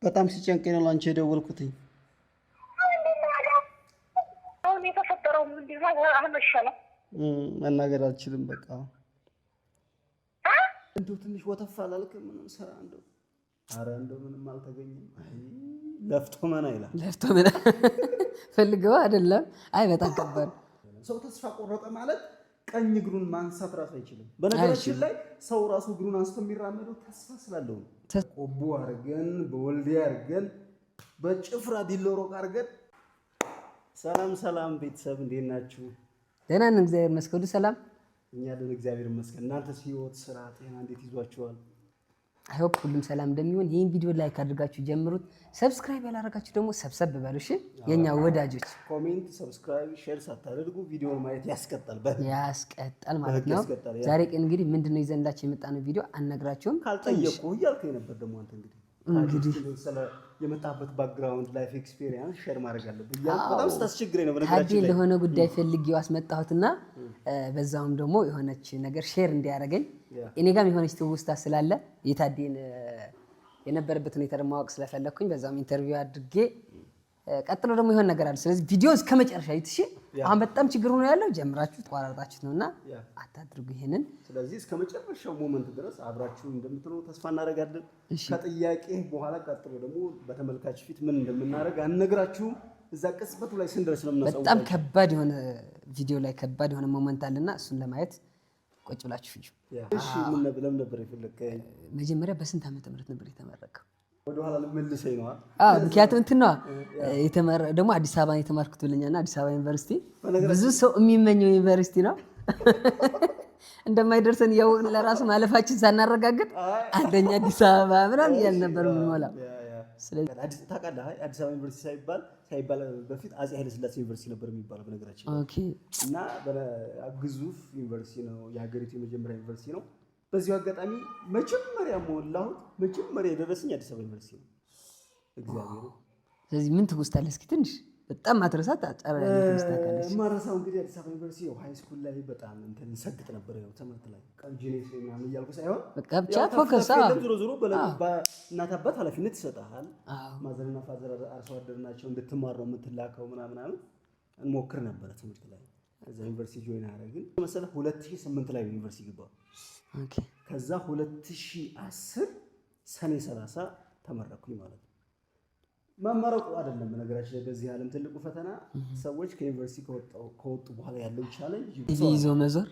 በጣም ሲጨንቀኝ ነው ላንቺ የደወልኩትኝ። አሁን የተፈጠረው ምንድን ነው? አልመሸለም። መናገር አልችልም። በቃ እንደው ትንሽ ወተፍ አላልክም? ምንም ስራ እንደው ኧረ እንደው ምንም አልተገኘም። አይ ለፍቶ መና ይላል። ለፍቶ መና ፈልገው አይደለም። አይ በጣም ከባድ ሰው ተስፋ ቆረጠ ማለት ቀኝ እግሩን ማንሳት ራሱ አይችልም። በነገራችን ላይ ሰው ራሱ እግሩን አንስቶ የሚራመደው ተስፋ ስላለው ነው። ቆቦ አድርገን በወልዲያ አድርገን በጭፍራ ዲሎሮቅ አድርገን። ሰላም ሰላም ቤተሰብ እንዴት ናችሁ? ደህና ነን፣ እግዚአብሔር ይመስገን። ሰላም እኛ ደህና እግዚአብሔር ይመስገን። እናንተስ ህይወት፣ ስራ፣ ጤና እንዴት ይዟችኋል? አይ ሆፕ ሁሉም ሰላም እንደሚሆን። ይህን ቪዲዮ ላይክ አድርጋችሁ ጀምሩት። ሰብስክራይብ ያላደረጋችሁ ደግሞ ሰብሰብ በሉ እሺ፣ የኛ ወዳጆች። ኮሜንት፣ ሰብስክራይብ፣ ሼር ሳታደርጉ ቪዲዮውን ማየት ያስቀጣል ማለት ነው። ዛሬ ቀን እንግዲህ ምንድነው ይዘንላችሁ የመጣነው ቪዲዮ አልነግራችሁም። ካልጠየቁ እያልከኝ ነበር ደግሞ አንተ እንግዲህ ስለ የመጣበት ባክግራውንድ ላይፍ ኤክስፒሪየንስ ሼር ማድረግ አለብህ እያልኩ በጣም ስታስቸግረኝ ነው። በነገራችን ላይ ለሆነ ጉዳይ ፈልጌው አስመጣሁትና በዛውም ደግሞ የሆነች ነገር ሼር እንዲያደርገኝ እኔ ጋርም የሆነች ትውስታ ስላለ የታዴን የነበረበት ሁኔታ ደግሞ ማወቅ ስለፈለኩኝ በዛውም ኢንተርቪው አድርጌ ቀጥሎ ደግሞ የሆነ ነገር አለ። ስለዚህ ቪዲዮ እስከ መጨረሻ ይትሽ አሁን በጣም ችግር ሆኖ ያለው ጀምራችሁ ተቋራርጣችሁት ነውና አታድርጉ ይሄንን። ስለዚህ እስከ መጨረሻው ሞመንት ድረስ አብራችሁ እንደምትኖሩ ተስፋ እናደርጋለን። ከጥያቄ በኋላ ቀጥሎ ደግሞ በተመልካች ፊት ምን እንደምናደርግ አንነግራችሁም። እዛ ቅጽበቱ ላይ ስንደርስ ነው የምናሳውቃችሁ። በጣም ከባድ የሆነ ቪዲዮ ላይ ከባድ የሆነ ሞመንት አለና እሱን ለማየት ቁጭ ብላችሁ ፍጁ። እሺ ምን ነበር የፈለከኝ? መጀመሪያ በስንት ዓመተ ምህረት ነበር የተመረቀው? ወደ ኋላ ልመልሰኝ ነው። ምክንያቱም እንትን ነው ደግሞ አዲስ አበባ የተማርኩት ብለኛልና አዲስ አበባ ዩኒቨርሲቲ ብዙ ሰው የሚመኘው ዩኒቨርሲቲ ነው። እንደማይደርሰን እያወቅን ለራሱ ማለፋችን ሳናረጋግጥ አንደኛ አዲስ አበባ ምናምን እያልን ነበር የምንሞላው። ስለዚህ ታውቃለህ፣ አዲስ አበባ ዩኒቨርሲቲ ሳይባል በፊት አፄ ኃይለሥላሴ ዩኒቨርሲቲ ነበር የሚባለው በነገራችን እና ግዙፍ ዩኒቨርሲቲ ነው። የሀገሪቱ የመጀመሪያ ዩኒቨርሲቲ ነው። በዚሁ አጋጣሚ መጀመሪያ የደረሰኝ አዲስ አበባ ዩኒቨርሲቲ ነው። እግዚአብሔር። ስለዚህ ምን ትውስታለህ? እስኪ ትንሽ በጣም ማትረሳት አጫራ ትውስታለህ? ማረሳው እንግዲህ አዲስ አበባ ዩኒቨርሲቲ ሃይ ስኩል ላይ በጣም እንትን ሰግጥ ነበር። ያው ትምህርት ላይ ቀንጂኔስ ምናምን እያልኩ ሳይሆን በቃ ብቻ ፎከስ ዞሮ በእናት አባት ኃላፊነት ይሰጣል። ማዘርና ፋዘር አርሶ አደር ናቸው። እንድትማር ነው የምትላከው ምናምን እንሞክር ነበረ ትምህርት ላይ። እዛ ዩኒቨርሲቲ ጆይን አደረግን መሰለህ 2008 ላይ ዩኒቨርሲቲ ገባሁ። ከዛ 2010 ሰኔ 30 ተመረኩኝ ማለት ነው። መመረቁ አይደለም በነገራችን ላይ በዚህ ዓለም ትልቁ ፈተና ሰዎች ከዩኒቨርሲቲ ከወጡ በኋላ ያለው ቻሌንጅ ይዞ መዞር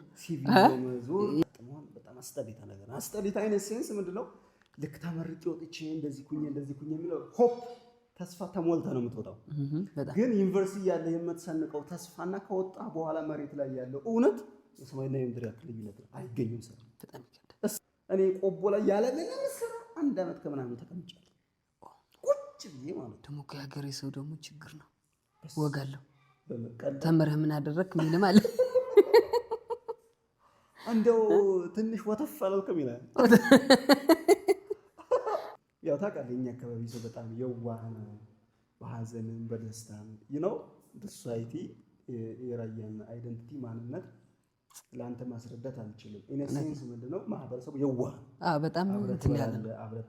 በጣም አስጠሊታ ነገር ነው። አስጠሊታ አይነት ሴንስ ምንድነው? ልክ ተመርቄ ወጥቼ እንደዚህ ኩኝ የሚለው ሆፕ ተስፋ ተሞልተ ነው የምትወጣው። ግን ዩኒቨርሲቲ ያለ የምትሰንቀው ተስፋና ከወጣ በኋላ መሬት ላይ ያለው እውነት የሰማይና የምድር ያክል ልዩነት አይገኝም። እኔ ቆቦ ላይ ያለ ምንም ስራ 1 ዓመት ከምናምን ተቀምጫለሁ ቁጭ ብዬ ማለት ደግሞ ከሀገሬ ሰው ደግሞ ችግር ነው ወጋለሁ። ተምረህ ምን አደረክ ምን ማለት እንደው ትንሽ ወተፍ አላልክም ይላል። ያው ታውቃለህ የኛ አካባቢ ሰው በጣም የዋህ ነው። በሀዘንም በደስታም ሶሳይቲ የራያን አይደንቲቲ ማንነት ለአንተ ማስረዳት አልችልም። ኢነሴንስ ምንድነው? ማህበረሰቡ የዋህ በጣም አብረት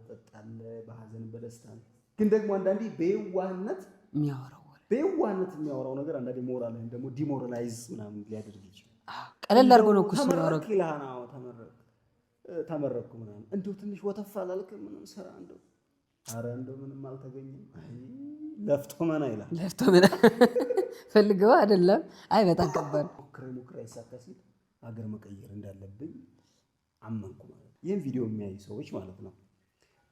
ትጠጣለህ በሀዘንም በደስታም። ግን ደግሞ አንዳንዴ በየዋህነት የሚያወራው ነገር አንዳንዴ ሞራል ወይም ደግሞ ዲሞራላይዝ ምናምን ሊያደርግ ይችላል። ቀለል አድርጎ ነው ኩስ ነው ተመረኩ ምናምን እንደው ትንሽ ወተፍ አላልክም? ምንም ስራ እንደው ምንም አልተገኘም። አይ ለፍቶ መና ይላል። ለፍቶ መና ፈልገው አይደለም። አይ በጣም ከባድ ሞክሬ አይሳካ ሲል ሀገር መቀየር እንዳለብኝ አመንኩ ማለት ነው። ይህን ቪዲዮ የሚያዩ ሰዎች ማለት ነው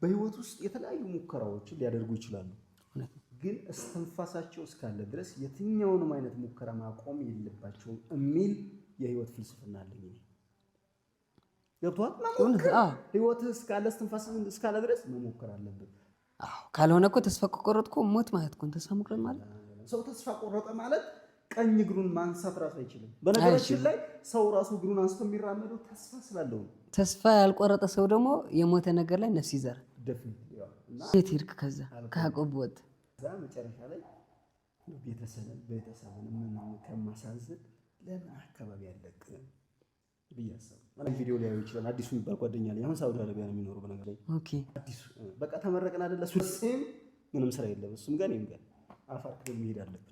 በህይወት ውስጥ የተለያዩ ሙከራዎችን ሊያደርጉ ይችላሉ። ግን እስትንፋሳቸው እስካለ ድረስ የትኛውንም አይነት ሙከራ ማቆም የለባቸውም የሚል የህይወት ፍልስፍና አለኝ። ገብቶሃል? ህይወትህ እስካለ እስትንፋስህ እስካለ ድረስ መሞከር አለብን። ካልሆነ እኮ ተስፋ ቆረጥኩ ሞት ማለት እኮ ተስፋ መቁረጥ ማለት ሰው ተስፋ ቆረጠ ማለት ቀኝ እግሩን ማንሳት ራሱ አይችልም። በነገራችን ላይ ሰው ራሱ እግሩን አንስቶ የሚራመደው ተስፋ ስላለው ነው። ተስፋ ያልቆረጠ ሰው ደግሞ የሞተ ነገር ላይ ነፍስ ይዘራል። የት ሄድክ? ከዛ ከያዕቆብ ወጥ ከዛ መጨረሻ ላይ ቤተሰብን ምን ከማሳዝን ለምን አካባቢ ያለቅ ብዬ አሰብኩ። ማለት ቪዲዮ ሊያዩ ይችላል። አዲሱ የሚባል ጓደኛ ላይ አሁን ሳውዲ አረቢያ ነው የሚኖረው በነገር ላይ። ኦኬ አዲሱ በቃ ተመረቅን አይደለ? እሱም ምንም ስራ የለም እሱም ጋር እኔም ጋር አፋር ክልል መሄድ አለብን።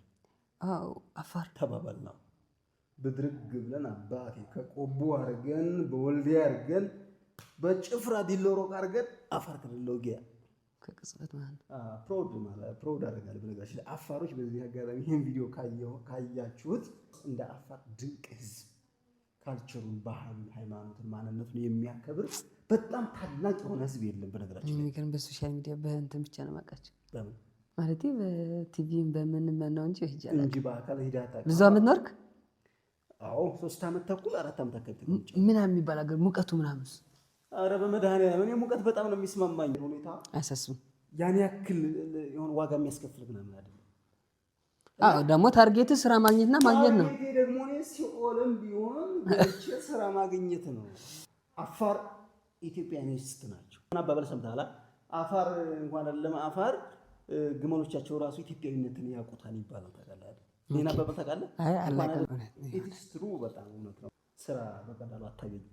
አዎ አፋር ተባባልና ብድርግ ብለን አባቴ ከቆቦ አድርገን በወልዲያ አድርገን በጭፍራ ዲሎሮቅ አድርገን አፋር ክልል ለውጊያ ከቅጽበት ማለት ፕሮድ አደርጋለሁ። በነገራችን ላይ አፋሮች በዚህ አጋጣሚ ይህን ቪዲዮ ካያችሁት እንደ አፋር ድንቅ ህዝብ ካልቸሩን፣ ባህሉን፣ ሃይማኖትን፣ ማንነቱን የሚያከብር በጣም ታላቅ የሆነ ህዝብ የለም። በነገራችን ላይ ግን በሶሻል ሚዲያ በእንትን ብቻ ነው የማውቃቸው። በምን ማለት በቲቪም በምንም ነው እንጂ እንጂ በአካል ሂዳታ ብዙ አመት ኖርክ? አዎ 3 ዓመት ተኩል 4 ዓመት አካባቢ ተቀምጬ። ምናምን የሚባል አገር ሙቀቱ ምናምን? አረ በመድኃኒዓለም እኔ ሙቀት በጣም ነው የሚስማማኝ። ሁኔታ አያሳስብም። ያን ያክል የሆነ ዋጋ የሚያስከፍል ምናምን አይደለም። አዎ ደግሞ ታርጌት ስራ ማግኘትና ማግኘት ነው። ታርጌት ደግሞ እኔ ሲኦልም ቢሆን ገብቼ ስራ ማግኘት ነው። አፋር ኢትዮጵያኒስት ናቸው። አባባል ሰምተሃል? አፋር እንኳን አይደለም አፋር ግመሎቻቸው ራሱ ኢትዮጵያዊነትን ያውቁታል ይባላል። ታውቃለህ አይደል? ይሄን አባባል ታውቃለህ? አይ አላውቅም። ኢትስ ትሩ በጣም እውነት ነው። ስራ በቀላሉ አታገኝም።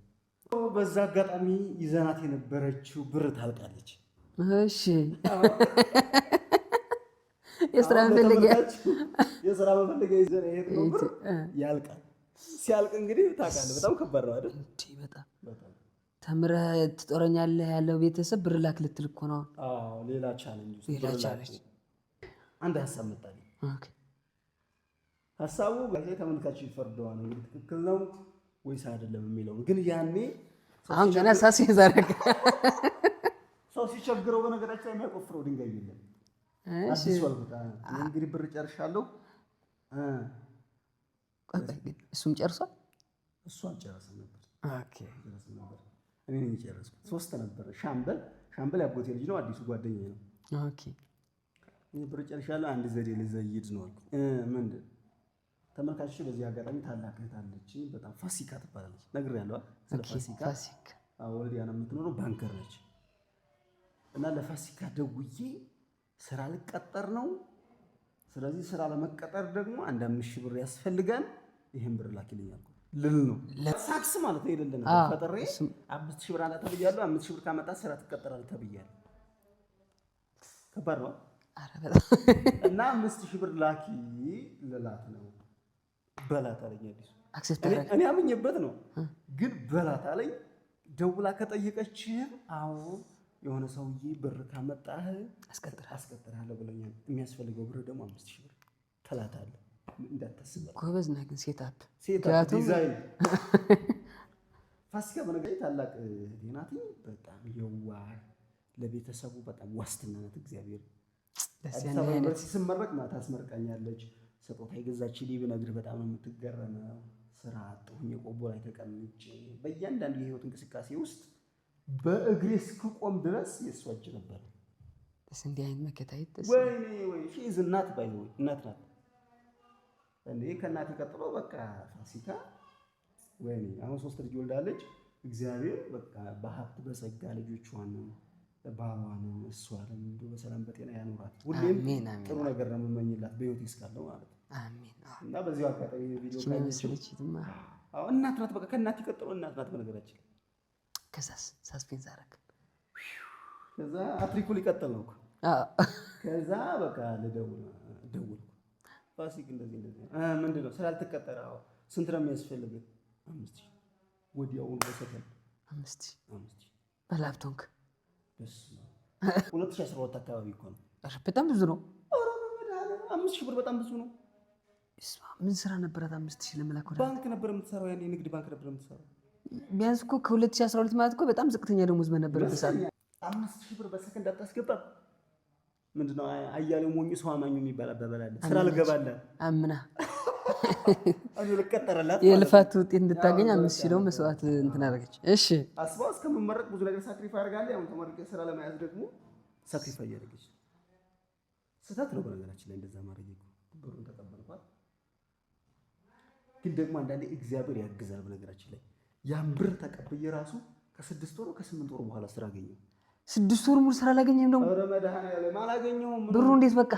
በዛ አጋጣሚ ይዘናት የነበረችው ብር ታልቃለች። እሺ የስራ መፈለጊያ ይዘን ይሄን ብር ያልቃል። ሲያልቅ እንግዲህ ታውቃለህ በጣም ከባድ ነው አይደል? በጣም ተምረህ ትጦረኛለህ ያለው ቤተሰብ ብር ላክ ልትል እኮ ነው። አዎ ሌላ ቻሌንጅ አንድ ሀሳብ መጣልኝ። ኦኬ ሀሳቡ ጋዜ ተመልካቹ ይፈርደዋል እንግዲህ ትክክል ነው ወይስ አይደለም የሚለው ግን ያኔ አሁን ገና ሳሲ ዘረጋ ሰው ሲቸግረው በነገራችን የሚያቆፍረው ድንጋይ የለም። እሺ እንግዲህ ብር ጨርሻለሁ። እሱም ጨርሷል። እሱ አልጨረሰም ነበር። ኦኬ ጨረሰም ነበር። እኔ ነኝ የጨረስኩት። 3 ነበር። ሻምበል ያጎቴ ልጅ ነው፣ አዲሱ ጓደኛዬ ነው። ኦኬ እኔ ብር ጨርሻለሁ። አንድ ዘዴ ልዘይድ ነው አልኩ። ምንድን ተመልካቾች በዚህ አጋጣሚ ታላቅ እህት አለች፣ በጣም ፋሲካ ትባላለች። ነግሬያለሁ ስለ ፋሲካ። ወልዲያ ነው የምትኖረው፣ ባንከር ነች። እና ለፋሲካ ደውዬ ስራ ልቀጠር ነው፣ ስለዚህ ስራ ለመቀጠር ደግሞ 5,000 ብር ያስፈልጋል፣ ይሄን ብር ላኪልኝ አልኩ። ልል ነው ሳክስ ማለት ነው የሌለ ነገር ፈጥሬ 5,000 ብር አለ ተብያለሁ። 5,000 ብር ካመጣ ስራ ትቀጠራለህ ተብያለሁ። ከባድ ነው እና 5,000 ብር ላኪ ልላት ነው። በላት አለኝ። እኔ አምኜበት ነው ግን በላት አለኝ። ደውላ ከጠየቀችህ አዎ የሆነ ሰውዬ ብር ካመጣህ አስቀጥርሃለሁ ብለኛል። የሚያስፈልገው ብር ደግሞ 5,000 ብር ትላታለህ። እንዳታስብ ጎበዝ ነህ ግን ሴታፕ ዲዛይን ፋሲካ በነገር ታላቅ ዲናቲ በጣም የዋህ ለቤተሰቡ በጣም ዋስትና ናት። እግዚአብሔር ስመረቅ ማታ አስመርቃኛለች። ስጦታ የገዛችልኝ ብነግርህ በጣም ነው የምትገረመው። ስራ አጥሁኝ ቆቦ ላይ ተቀምጬ በእያንዳንዱ የህይወት እንቅስቃሴ ውስጥ በእግሬ እስክቆም ድረስ የእሷ እጅ ነበር። እንዲህ አይነት መከታ ወይ ሺዝ እናት ባይሆን እናት ናት እንዴ ከእናቴ ቀጥሎ በቃ ፋሲካ ወይኔ አሁን 3 ልጅ ወልዳለች። እግዚአብሔር በቃ በሀብት በጸጋ ልጆቿን ባሏን እሷንም በሰላም በጤና ያኖራት። ሁሌም ጥሩ ነገር ነው የምመኝላት በህይወት እስካለው ማለት ነው። አሜን። እና በዚህ አጋጣሚ ቪዲዮ እናት ናት። በቃ ከእናቴ ቀጥሎ እናት ናት በነገራችን። ከዛስ ሳስፔንስ አደረግ። ከዛ አትሪኩ ሊቀጥል ነው እኮ። ከዛ በቃ ደውል ፋሲክ እንደዚህ ምንድን ነው ስላልተቀጠረ? ስንት ነው የሚያስፈልግህ? 5,000 ወዲያውኑ በሰከንድ 5,000 በላፕቶፕ 2012 አካባቢ እኮ ነው። በጣም ብዙ ነው። 5,000 ብር በጣም ብዙ ነው። ምን ስራ ነበራት 5,000 ለመላክ? ባንክ ነበር የምትሰራው ያኔ፣ ንግድ ባንክ ነበር የምትሰራው። ቢያንስ እኮ ከ2012 ማለት እኮ በጣም ዝቅተኛ ደሞዝ በነበረበት ሰዓት 5,000 ብር በሰከንድ አታስገባም። ምንድነው አያሌው ሞኙ ሰው አማኙ የሚባል አባባል አለ። ስራ ልገባለህ አምና አሁን ልቀጠረላት የልፋት ውጤት እንድታገኝ 5,000 ነው መስዋዕት እንትን አደረገች። እሺ አስባው እስከምመረቅ ብዙ ነገር ሳክሪፋይ አድርጋለች። አሁን ተመርቄ ስራ ለመያዝ ደግሞ ሳክሪፋይ ያደረገች ስህተት ነው በነገራችን ላይ እንደዛ ማድረግ እኮ። ብሩን ተቀበልኳት፣ ግን ደግሞ አንዳንዴ እግዚአብሔር ያግዛል በነገራችን ላይ። ያን ብር ተቀብዬ ራሱ ከ6 ወር ከ8 ወር በኋላ ስራ አገኘሁ። 6 ወር ሙሉ ስራ አላገኘህም? ደግሞ ኧረ መድኃኒዓለም አላገኘሁም። ብሩ እንዴት በቃ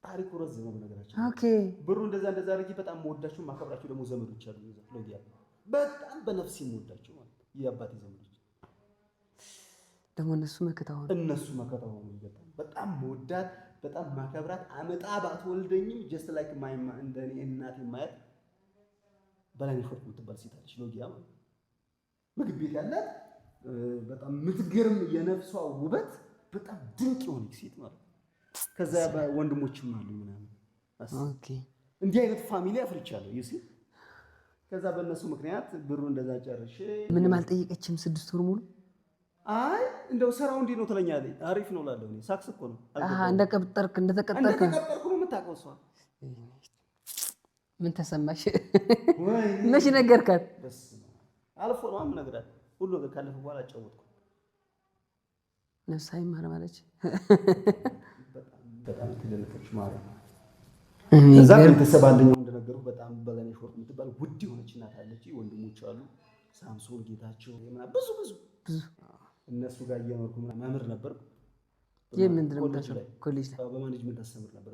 ታሪኩ ረዝም ነው በነገራችን። ኦኬ ብሩ እንደዛ አድርጌ በጣም መወዳችሁ ማከብራችሁ ደግሞ ዘመዶች አሉ። በጣም በነፍስ የምወዳቸው ማለት ነው የአባቴ ዘመዶች ደግሞ እነሱ መከታ ሆኑ። በጣም መወዳት በጣም ማከብራት አመጣ ባትወልደኝም ጀስት ላይክ ማይማ እንደኔ እናቴ ማየት በላይ ነው የምትባል ሴት አለች ሎጊያ ማለት ምግብ ቤት ያላት በጣም የምትገርም የነፍሷ ውበት በጣም ድንቅ የሆነች ሴት ማለት ነው። ከዛ ወንድሞችም አሉ ምናምን ኦኬ እንዲህ አይነት ፋሚሊ አፍርቻለሁ ይሲ ከዛ በእነሱ ምክንያት ብሩ እንደዛ ጨርሼ ምንም አልጠየቀችም 6 ወር ሙሉ አይ እንደው ስራው እንዴት ነው ትለኛለች። አሪፍ ነው እላለሁ እኔ ሳክስ እኮ ነው እንደተቀጠርክ ነው የምታውቀው እሷ ምን ተሰማሽ? መች ነገርካት? አልፎ ነው የምነግራት ሁሉ ነገር ካለፈ በኋላ አጫወትኩ። ነፍስ አይማር ማለች በጣም ትደነቀች ማለት ነው። እዛ ቤተሰብ አለኛው እንደነገርኩ በጣም በለኔ ሾርት የምትባል ውድ የሆነች እናት አለች። ወንድሞች አሉ ሳምሶን ጌታቸው ምናምን ብዙ እነሱ ጋር እየኖርኩ ምናምን መምህር ነበርኩ። ምንድን ነው ኮሌጅ ላይ በማኔጅመንት አስተምር ነበር።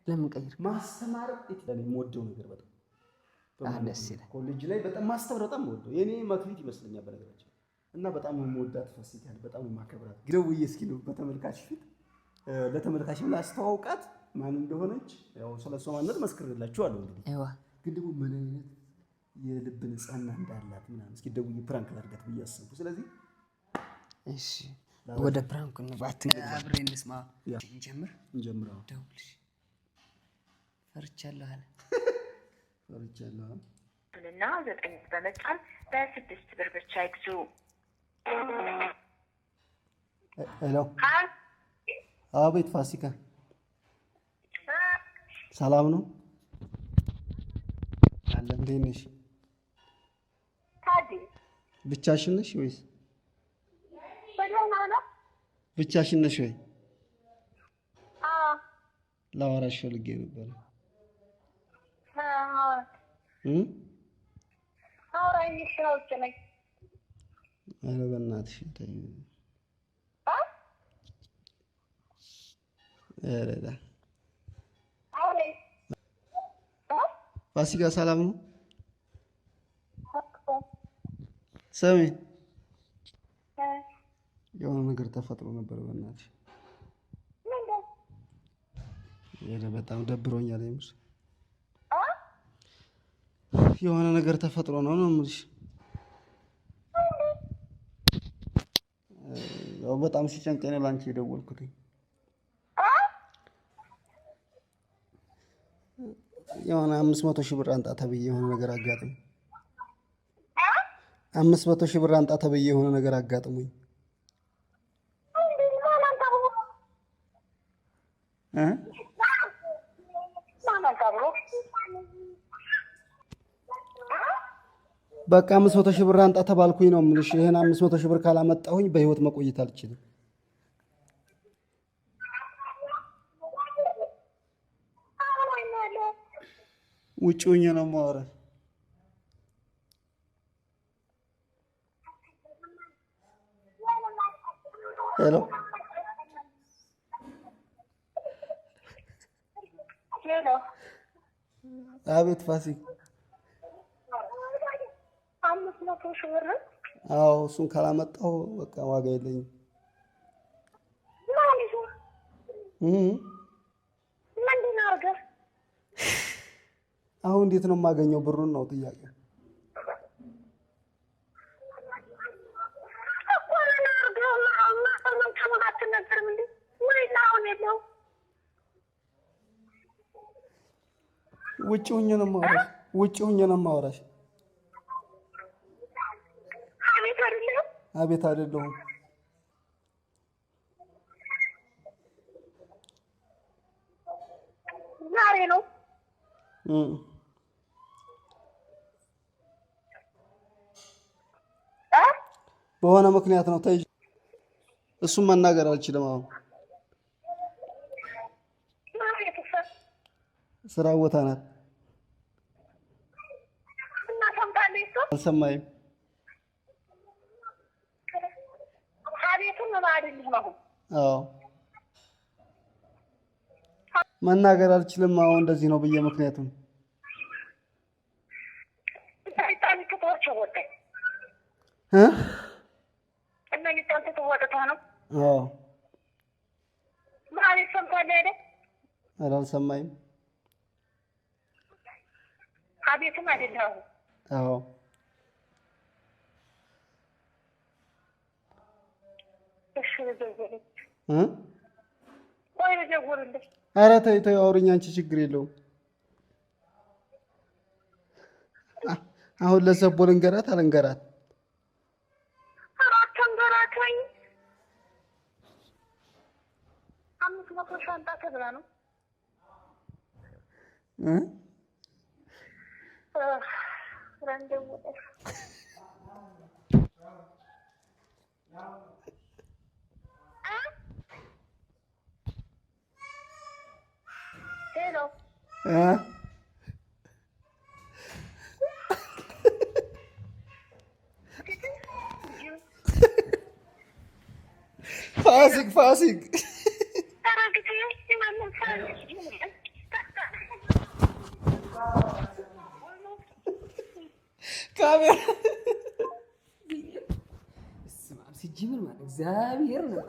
ለምን ቀይር? ማስተማር ለኔ የምወደው ነገር በጣም ደስ ይላል። ኮሌጅ ላይ በጣም ማስተማር በጣም የምወደው የኔ መክሊት ይመስለኛል በነገራችን እና በጣም የምወዳት ፋሲካል በጣም የማከብራት ግደውዬ እስኪ ነው በተመልካች ፊት ለተመልካች ላስተዋውቃት ማን እንደሆነች ያው ስለሷ ማንነት መስክርላችኋለሁ። እንግዲህ ግን ደግሞ ምን አይነት የልብ ንጽህና እንዳላት ምናምን እስኪ ደውዬ ፕራንክ ላድርጋት ብዬ አሰብኩ። ስለዚህ እሺ ወደ ፕራንክ ነው አብሬ እንስማ። እንጀምር። ደውልሽ ፈርቻለሁ አለ እና 9 በመጫን በ6 ብር ብቻ ይግዙ። ሄሎ አቤት ፋሲካ ሰላም ነው አለ። እንዴት ነሽ? ታዲ ብቻሽን ነሽ ወይስ? ብቻሽን ነሽ ወይ? ላወራሽ ፈልጌ ነበር። ኧረ በእናትሽ ተይኝ። ፋሲካ ሰላም ነው? ሰሚ የሆነ ነገር ተፈጥሮ ነበር። በእናትሽ በጣም ደብሮኛል። የሆነ ነገር ተፈጥሮ ነው የምልሽ። ያው በጣም ሲጨንቀኝ ነው ላንቺ የደወልኩት። የሆነ 500 ሺህ ብር አንጣ ተብዬ የሆነ ነገር አጋጥሞኝ 500 ሺህ ብር አንጣ ተብዬ የሆነ ነገር አጋጥሞኝ በቃ 500 ሺህ ብር አንጣ ተባልኩኝ ነው የምልሽ። ይሄን 500 ሺህ ብር ካላመጣሁኝ በህይወት መቆየት አልችልም። ውጭ ሆኜ ነው የማወራው። ሄሎ አቤት ፋሲክ። 500 ሺህ ብር? አዎ እሱን ካላመጣሁ በቃ ዋጋ የለኝም። ምንድን ነው አድርገህ? አሁን እንዴት ነው የማገኘው ብሩን ነው ጥያቄ። ውጭ ሆኜ ነው የማወራሽ። ውጭ ሆኜ ነው የማወራሽ። አቤት አይደለሁም። ዛሬ ነው በሆነ ምክንያት ነው ተይዤ። እሱም መናገር አልችልም። አሁን ስራ ቦታ ናት። አልሰማኝም። አዎ መናገር አልችልም። አሁን እንደዚህ ነው ብዬ ምክንያቱም እና ይጣንተ ተዋጣታ ነው። አዎ ማለት ሰምታለህ አይደል? ኧረ አልሰማኝም። አቤትም አይደለም። አዎ እሺ ደውልልኝ። ኧረ ተይ ተይ አውሪኝ አንቺ ችግር የለውም። አሁን ለሰቦ ልንገራት አልንገራት? አትንገራትኝ። 500 ሻንጣ ተብላ ነው ሄሎ ፋሲክ ካሜራ ሲጀምር ማለት እግዚአብሔር ነው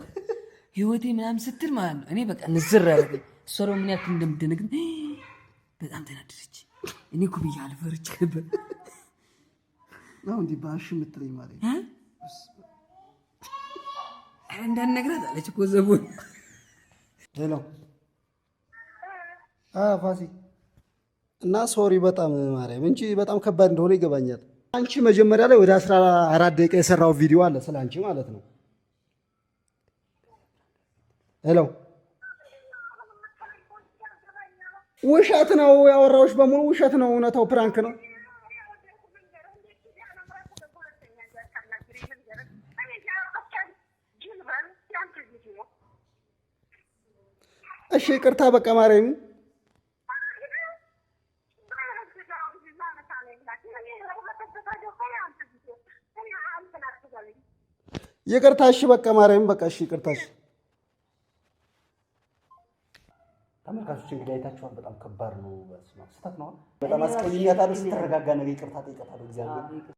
ህይወቴ ምናምን ስትል ማለት ነው። እኔ በቃ ንዝር አደረገኝ። እሷ ደግሞ ምን ያክል እንደምትደነግጥ በጣም ተናደደች። እኔ እኮ ብዬሽ አልፈርቼ ነበር። አሁን እንዲህ ባሽ የምትለኝ ማለት ነው እንዳትነግራት አለች እኮ ዘቦን። ሄሎ ፋሲክ እና ሶሪ በጣም ማርያም እንጂ በጣም ከባድ እንደሆነ ይገባኛል። አንቺ መጀመሪያ ላይ ወደ 14 ደቂቃ የሰራው ቪዲዮ አለ ስለ አንቺ ማለት ነው። ሄሎ ውሸት ነው ያወራሁሽ በሙሉ ውሸት ነው። እውነታው ፕራንክ ነው። እሺ ይቅርታ በቃ ማርያም ይቅርታ። እሺ በቃ ማርያም በቃ እሺ ይቅርታ። እሺ ተመልካቾች እንግዲህ አይታችኋል። በጣም ከባድ ነው። ስህተት ነው። በጣም አስቀይሜያታለሁ። ስትረጋጋ ነገ ይቅርታ ጠይቃታለሁ። እግዚአብሔር